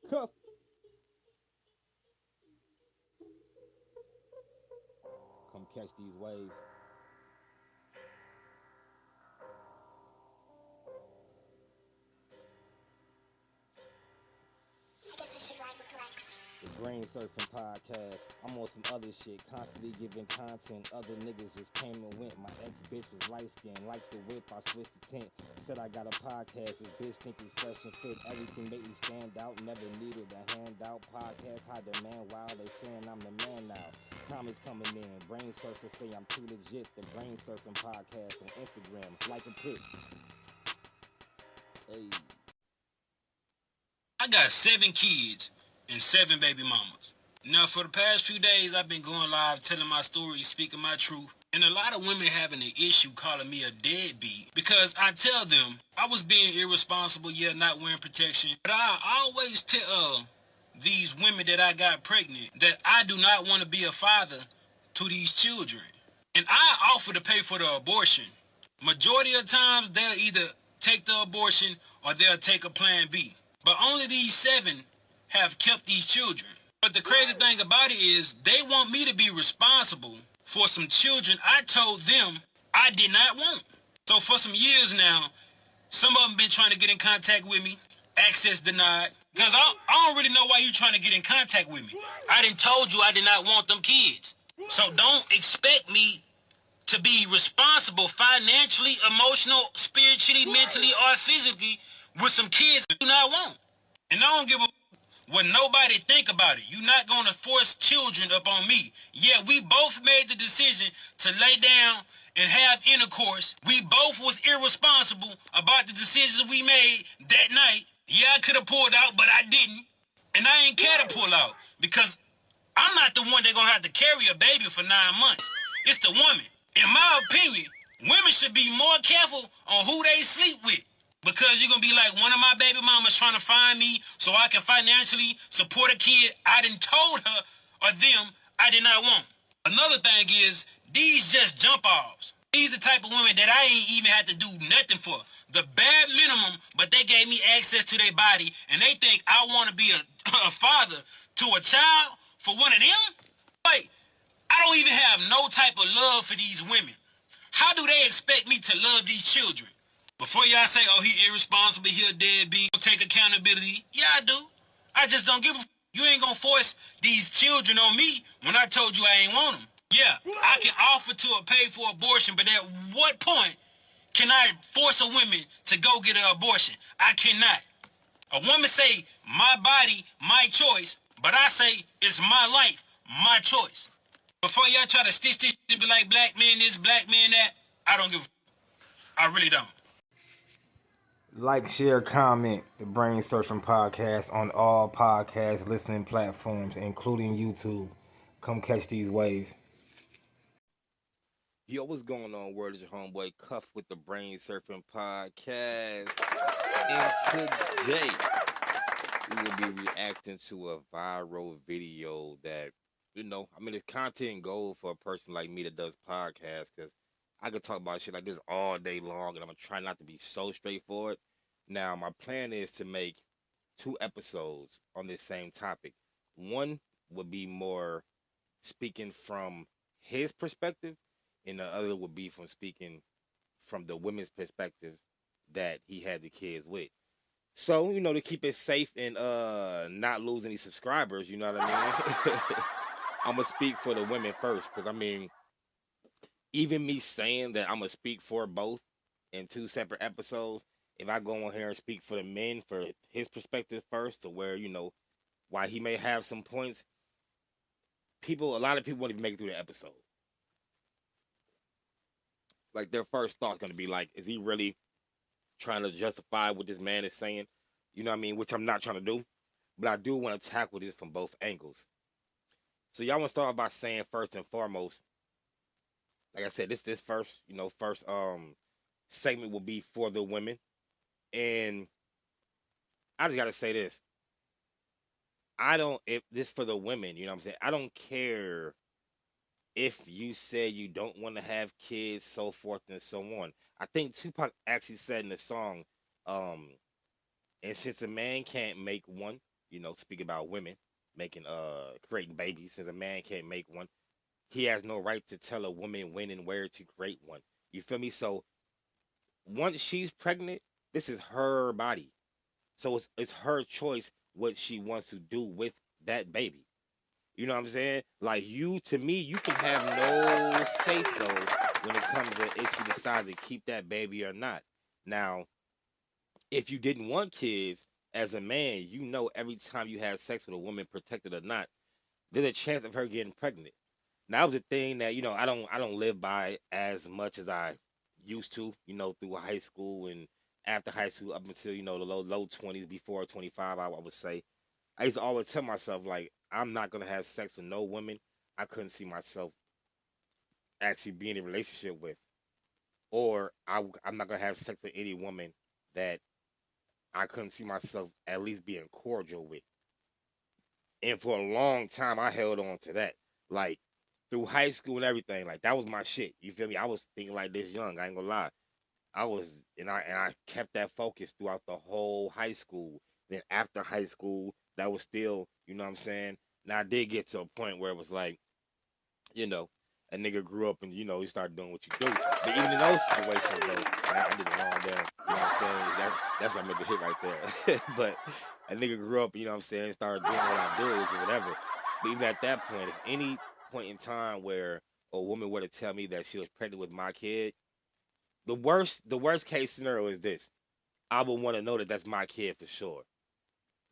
Cuff. Come catch these waves. The BrainSurfin podcast. I'm on some other shit, constantly giving content. Other niggas just came and went. My ex bitch was light skinned, like the whip. I switched the tint. Said I got a podcast. This bitch think it's fresh and fit. Everything make me stand out. Never needed a handout. Podcast high demand. Wow, they saying I'm the man now. Comments coming in. BrainSurfin say I'm too legit. The BrainSurfin podcast on Instagram. Like a pic. Hey. I got 7 kids and 7 baby mamas. Now, for the past few days, I've been going live telling my story, speaking my truth. And a lot of women having an issue calling me a deadbeat because I tell them I was being irresponsible, yeah, not wearing protection. But I always tell these women that I got pregnant that I do not want to be a father to these children. And I offer to pay for the abortion. Majority of times, they'll either take the abortion or they'll take a plan B. But only these 7 have kept these children. But the crazy thing about it is they want me to be responsible for some children I told them I did not want. So for some years now, some of them been trying to get in contact with me, access denied. Because I don't really know why you trying to get in contact with me. I done told you I did not want them kids. So don't expect me to be responsible financially, emotional, spiritually, mentally, or physically with some kids I do not want. And I don't give a what nobody think about it. You're not going to force children up on me. Yeah, we both made the decision to lay down and have intercourse. We both was irresponsible about the decisions we made that night. Yeah, I could have pulled out, but I didn't. And I ain't care to pull out because I'm not the one that's going to have to carry a baby for 9 months. It's the woman. In my opinion, women should be more careful on who they sleep with. Because you're going to be like, one of my baby mamas trying to find me so I can financially support a kid I done told her or them I did not want. Another thing is, these just jump offs. These the type of women that I ain't even had to do nothing for. The bare minimum, but they gave me access to their body, and they think I want to be a father to a child for one of them? Like, I don't even have no type of love for these women. How do they expect me to love these children? Before y'all say, oh, he irresponsible, he a deadbeat, don't take accountability. Yeah, I do. I just don't give a You ain't gonna force these children on me when I told you I ain't want them. Yeah, I can offer to pay for abortion, but at what point can I force a woman to go get an abortion? I cannot. A woman say, my body, my choice, but I say, it's my life, my choice. Before y'all try to stitch this and be like, black man this, black man that, I don't give a I really don't. Like, share, comment the BrainSurfin podcast on all podcast listening platforms, including YouTube. Come catch these waves. Yo, what's going on? Word is your homeboy Cuff with the BrainSurfin podcast. And today, we will be reacting to a viral video that, it's content gold for a person like me that does podcasts because I could talk about shit like this all day long and I'm going to try not to be so straightforward. Now, my plan is to make 2 episodes on this same topic. One would be more speaking from his perspective, and the other would be from speaking from the women's perspective that he had the kids with. So, to keep it safe and not lose any subscribers, you know what I mean? I'm gonna speak for the women first, because even me saying that I'm gonna speak for both in 2 separate episodes, if I go on here and speak for the men for his perspective first, to where why he may have some points, a lot of people won't even make it through the episode. Like, their first thought's gonna be like, is he really trying to justify what this man is saying? You know what I mean? Which I'm not trying to do, but I do want to tackle this from both angles. So y'all want to start by saying, first and foremost, like I said, this first segment will be for the women, and I just gotta say this. I don't if this for the women, you know what I'm saying? I don't care if you say you don't want to have kids, so forth and so on. I think Tupac actually said in the song, and since a man can't make one, speak about women making creating babies, since a man can't make one, he has no right to tell a woman when and where to create one. You feel me? So once she's pregnant, this is her body. So it's her choice what she wants to do with that baby. You know what I'm saying? Like you, to me, you can have no say so when it comes to if she decides to keep that baby or not. Now, if you didn't want kids as a man, every time you have sex with a woman, protected or not, there's a chance of her getting pregnant. Now, that was a thing that I don't live by as much as I used to. Through high school and after high school, up until the low 20s, before 25, I would say. I used to always tell myself like I'm not gonna have sex with no woman I couldn't see myself actually being in a relationship with, or I'm not gonna have sex with any woman that I couldn't see myself at least being cordial with. And for a long time, I held on to that. Like through high school and everything, like that was my shit. You feel me? I was thinking like this young. I ain't gonna lie. I was, and I kept that focus throughout the whole high school. Then after high school, that was still, what I'm saying. Now I did get to a point where it was like, you know, a nigga grew up and you start doing what you do. But even in those situations though, and I did it wrong there. You know what I'm saying? That's what I meant to hit right there. But a nigga grew up, what I'm saying, started doing what I do or whatever. But even at that point, if any point in time where a woman were to tell me that she was pregnant with my kid, the worst case scenario is this: I would want to know that that's my kid for sure.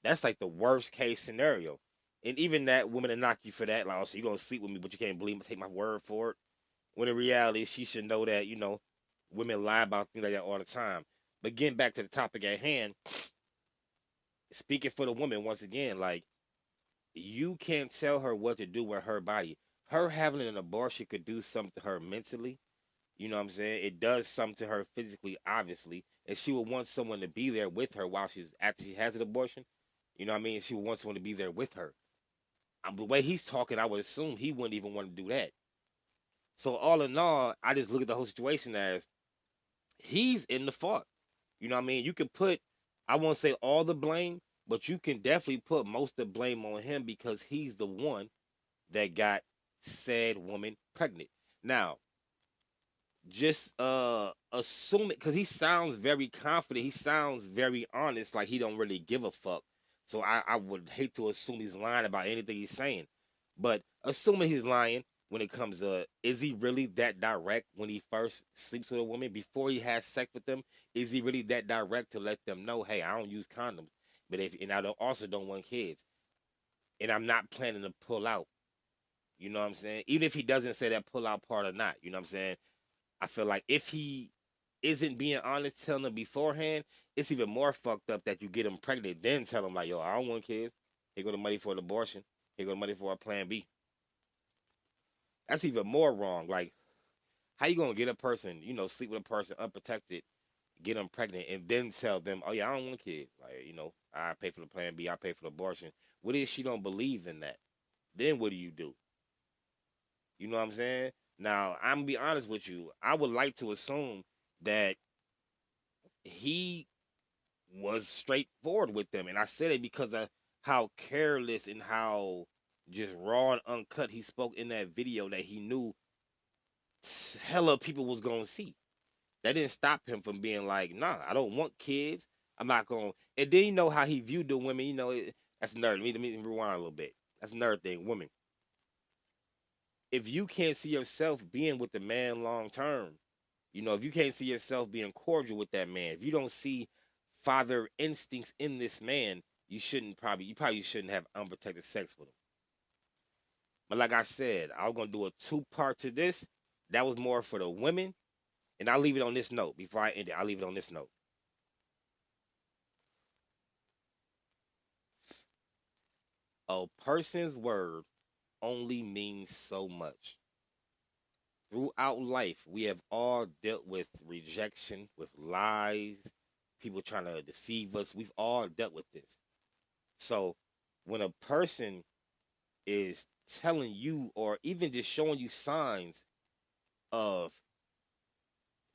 That's like the worst case scenario. And even that woman to knock you for that, like, oh, so you gonna sleep with me, but you can't believe me, take my word for it. When in reality, she should know that, women lie about things like that all the time. But getting back to the topic at hand, speaking for the woman once again, like you can't tell her what to do with her body. Her having an abortion could do something to her mentally. You know what I'm saying? It does something to her physically, obviously, and she would want someone to be there with her while she's after she has an abortion. You know what I mean? She would want someone to be there with her. The way he's talking, I would assume he wouldn't even want to do that. So all in all, I just look at the whole situation as he's in the fault. You know what I mean? You can put, I won't say all the blame, but you can definitely put most of the blame on him because he's the one that got said woman pregnant. Now, just assume it because he sounds very confident. He sounds very honest, like he don't really give a fuck. So I would hate to assume he's lying about anything he's saying. But assuming he's lying when it comes to is he really that direct when he first sleeps with a woman before he has sex with them? Is he really that direct to let them know, hey, I don't use condoms, but if and I don't also don't want kids, and I'm not planning to pull out. You know what I'm saying? Even if he doesn't say that pull out part or not, you know what I'm saying? I feel like if he isn't being honest, telling them beforehand, it's even more fucked up that you get him pregnant, then tell him like, yo, I don't want kids. Here go the money for an abortion. Here go the money for a plan B. That's even more wrong. Like, how you gonna get a person, sleep with a person unprotected, get them pregnant, and then tell them, oh yeah, I don't want kids. Like, I pay for the plan B, I pay for the abortion. What if she don't believe in that? Then what do you do? You know what I'm saying? Now, I'm gonna be honest with you. I would like to assume that he was straightforward with them. And I said it because of how careless and how just raw and uncut he spoke in that video that he knew hella people was going to see. That didn't stop him from being like, nah, I don't want kids. I'm not going to. And then how he viewed the women, that's another. Let me rewind a little bit. That's another thing. Women, if you can't see yourself being with the man long term, if you can't see yourself being cordial with that man, if you don't see father instincts in this man, you probably shouldn't have unprotected sex with him. But like I said, I was gonna do a two-part to this. That was more for the women, and I'll leave it on this note. Before I end it, I'll leave it on this note. A person's word only means so much. Throughout life, we have all dealt with rejection, with lies, people trying to deceive us. We've all dealt with this. So when a person is telling you or even just showing you signs of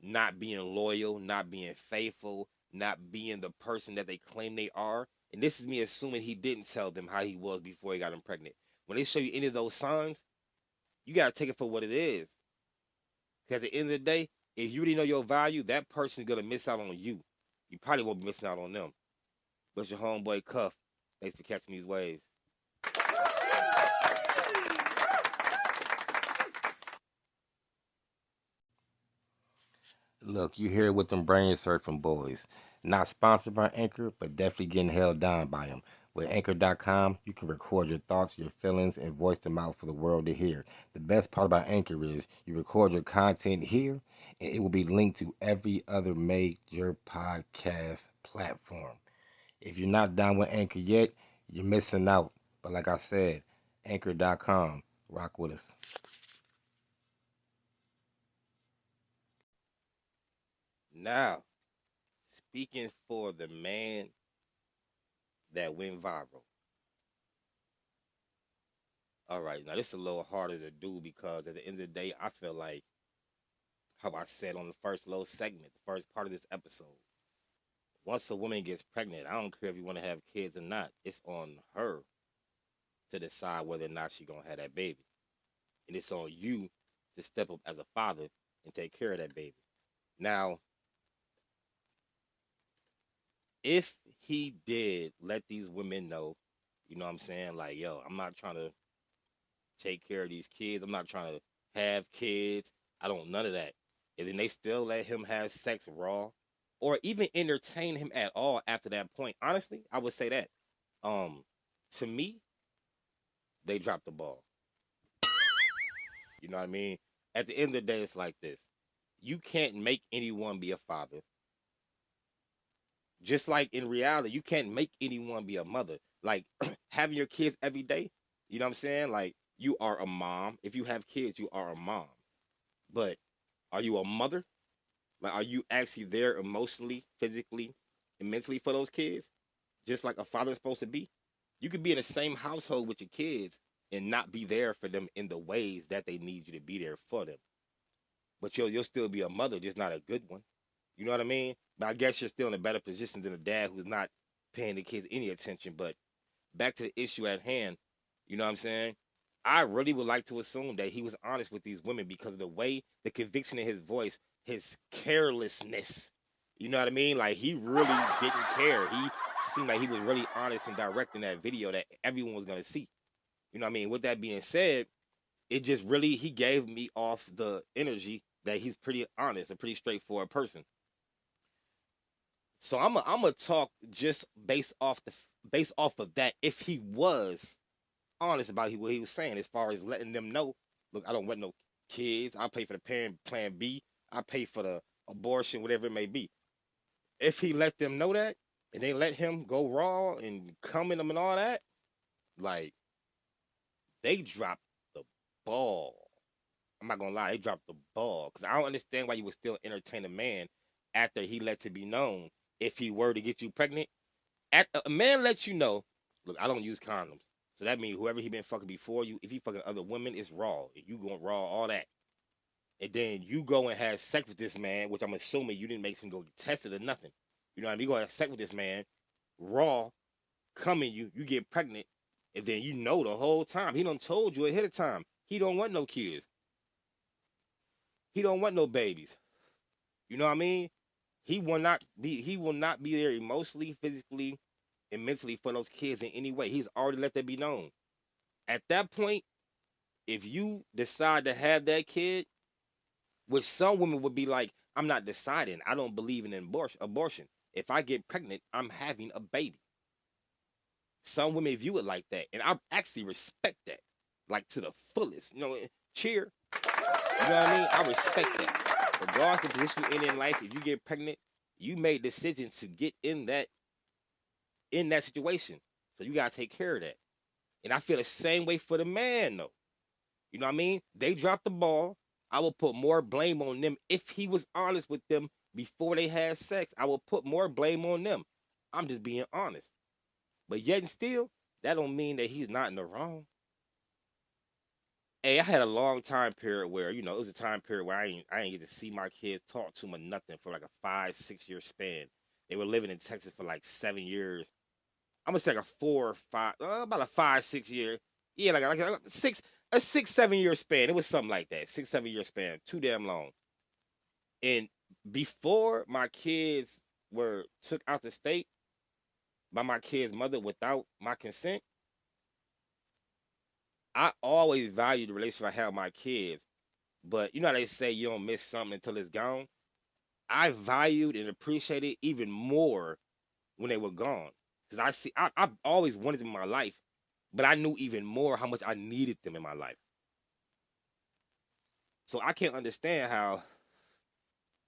not being loyal, not being faithful, not being the person that they claim they are, And this is me assuming he didn't tell them how he was before he got them pregnant. When they show you any of those signs, you gotta take it for what it is. Because at the end of the day, if you really know your value, that person's gonna miss out on you. You probably won't be missing out on them. But your homeboy Cuff, thanks for catching these waves. Look, you hear it with them brain surfing boys. Not sponsored by Anchor, but definitely getting held down by them. With Anchor.com, you can record your thoughts, your feelings, and voice them out for the world to hear. The best part about Anchor is you record your content here, and it will be linked to every other major podcast platform. If you're not down with Anchor yet, you're missing out. But like I said, Anchor.com, rock with us. Now, speaking for the man that went viral. All right, now this is a little harder to do because at the end of the day, I feel like how I said on the first little segment, the first part of this episode. Once a woman gets pregnant, I don't care if you want to have kids or not. It's on her to decide whether or not she gonna have that baby, and it's on you to step up as a father and take care of that baby. Now, if he did let these women know, you know what I'm saying, like, yo, I'm not trying to take care of these kids. I'm not trying to have kids. I don't none of that. And then they still let him have sex raw or even entertain him at all after that point. Honestly, I would say that. Um, to me, they dropped the ball. You know what I mean? At the end of the day, it's like this. You can't make anyone be a father. Just like in reality, you can't make anyone be a mother. Like having your kids every day, you know what I'm saying? Like you are a mom. If you have kids, you are a mom. But are you a mother? Like, are you actually there emotionally, physically, and mentally for those kids, just like a father's supposed to be? You could be in the same household with your kids and not be there for them in the ways that they need you to be there for them. But you'll still be a mother, just not a good one. You know what I mean? But I guess you're still in a better position than a dad who's not paying the kids any attention. But back to the issue at hand, you know what I'm saying? I really would like to assume that he was honest with these women because of the way, the conviction in his voice, his carelessness. You know what I mean? Like he really didn't care. He seemed like he was really honest and direct in that video that everyone was gonna see. You know what I mean? With that being said, it just really he gave me off the energy that he's pretty honest, a pretty straightforward person. So I'm gonna talk just based off of that. If he was honest about what he was saying as far as letting them know, look, I don't want no kids. I pay for the plan B. I pay for the abortion, whatever it may be. If he let them know that and they let him go raw and come in them and all that, like they dropped the ball. I'm not gonna lie, they dropped the ball because I don't understand why you would still entertain a man after he let it be known if he were to get you pregnant. A man lets you know, look, I don't use condoms. So that means whoever he been fucking before you, if he fucking other women, it's raw. You going raw, all that. And then you go and have sex with this man, which I'm assuming you didn't make him go get tested or nothing. You know what I mean? You go have sex with this man, raw, coming you get pregnant, and then you know the whole time. He done told you ahead of time. He don't want no kids. He don't want no babies. You know what I mean? He will not be there emotionally, physically, and mentally for those kids in any way. He's already let that be known. At that point, if you decide to have that kid, which some women would be like, I'm not deciding. I don't believe in abortion. If I get pregnant, I'm having a baby. Some women view it like that, and I actually respect that, like to the fullest. Cheer. You know what I mean? I respect that. Regardless of the position you're in life, if you get pregnant, you made decisions to get in that situation. So you gotta take care of that. And I feel the same way for the man though. You know what I mean? They dropped the ball. I will put more blame on them if he was honest with them before they had sex. I will put more blame on them. I'm just being honest. But yet and still, that don't mean that he's not in the wrong. Hey, I had a long time period where, it was a time period where I ain't get to see my kids talk to them or nothing for like a 5, 6 year span. They were living in Texas for like 7 years. I'm gonna say like a 4 or 5, about a 5, 6 year, yeah, like a 6, 7 year span. It was something like that, 6, 7 year span, too damn long. And before my kids were took out the state by my kid's mother without my consent, I always valued the relationship I had with my kids. But you know how they say you don't miss something until it's gone? I valued and appreciated even more when they were gone. Because I always wanted them in my life, but I knew even more how much I needed them in my life. So I can't understand how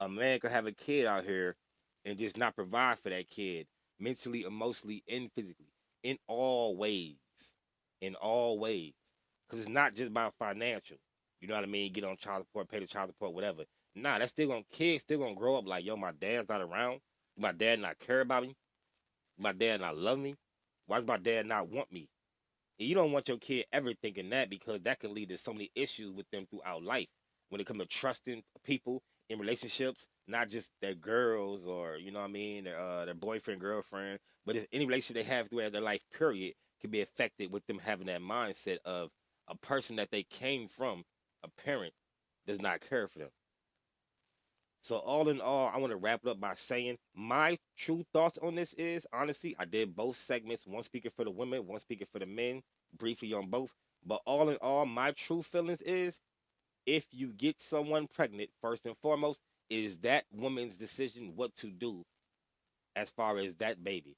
a man could have a kid out here and just not provide for that kid mentally, emotionally, and physically in all ways. In all ways. Because it's not just about financial. You know what I mean? Get on child support, pay the child support, whatever. Nah, that's still gonna kids still gonna grow up like, yo, my dad's not around. My dad not care about me. My dad not love me. Why does my dad not want me? And you don't want your kid ever thinking that, because that can lead to so many issues with them throughout life when it comes to trusting people in relationships, not just their girls or you know what I mean, their boyfriend, girlfriend, but if any relationship they have throughout their life, period, can be affected with them having that mindset of a person that they came from, a parent, does not care for them. So all in all, I want to wrap it up by saying my true thoughts on this is, honestly, I did both segments, one speaking for the women, one speaking for the men, briefly on both. But all in all, my true feelings is, if you get someone pregnant, first and foremost, is that woman's decision what to do as far as that baby.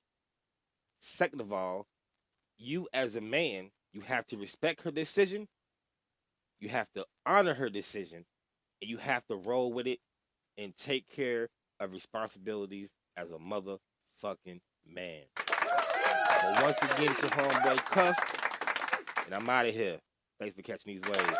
Second of all, you as a man, you have to respect her decision, you have to honor her decision, and you have to roll with it and take care of responsibilities as a motherfucking man. But once again, it's your homeboy Cuff, and I'm out of here. Thanks for catching these waves.